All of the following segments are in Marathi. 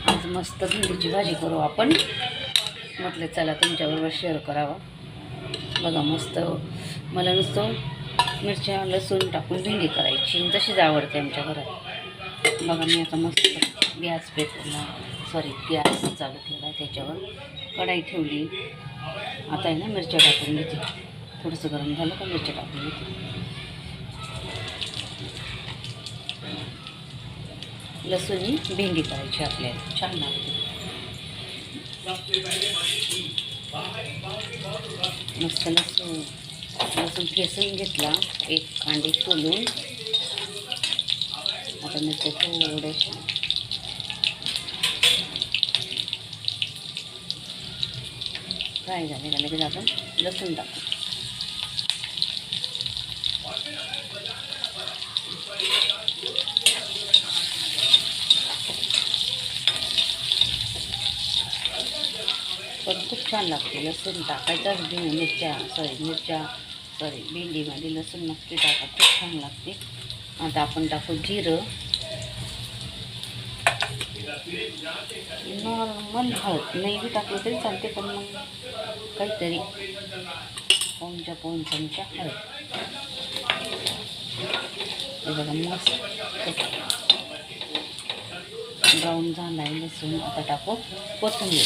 आज मस्त भेंडीची भाजी करू आपण. म्हटलं चला तुमच्याबरोबर शेअर करावा. बघा मस्त मला नुसतं मिरच्या लसूण टाकून भेंडी करायची, तशीच आवडते आमच्या घरात. बघा मी आता मस्त गॅस पेटवला, गॅस चालू केला, त्याच्यावर कढाई ठेवली. आता आहे ना मिरच्या टाकून घेते. थोडंसं गरम झालं का मिरच्या टाकून घेते. लसूण भेंडी करायची आपल्याला, छान लागते. मस्त लसूण ठेचून घेतला, एक कांडी सोलून. आता मिरच्या थोड्याशा फ्राय झाले का लगेच आपण लसूण टाकू. पण खूप छान लागते. लसूण टाकायचाच भेंडीमध्ये लसूण नक्की टाका, खूप छान लागते. आता आपण टाकू जिरं, नॉर्मल हळद नाही बी टाकलं तरी चालते, पण मग काहीतरी पाऊण चमचा हळद. हे बघा मस्त ब्राऊन झाला आहे लसूण. आता टाकू कोथिंबीर.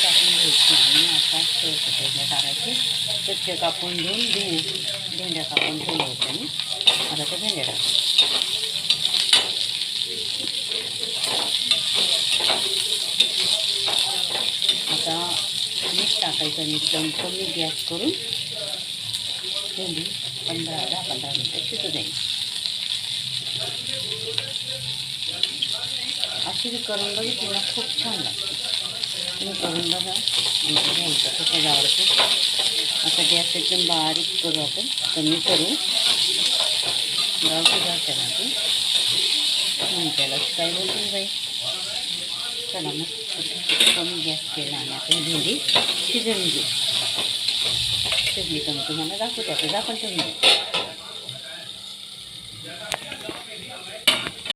टाकून घ्यायची आणि आता शेवटच्या टाकायची. स्वच्छ कापून घेऊन भेंड्या कापून ठेवल्या होत्या मी. आता त्या भेंड्या टाकू. आता मीठ टाकायचं आणि एकदम कमी गॅस करून भेंडी 10-15 मिनटं शिजू द्यायची. अशी बी करून बघितली ना, खूप छान लागते. तुम्ही करून बघा. घ्यायचं कसं आवडते. आता गॅस एकदम बारीक करू, आपण कमी करू. गावठी भाषा माझी म्हणत्याला काय बोलते बाई. चला मग कमी गॅस केला आणि आपण भेंडी शिजवून घेऊ. शिजली कमी तुम्हाला दाखवते. आता आपण ठेवून घेऊ.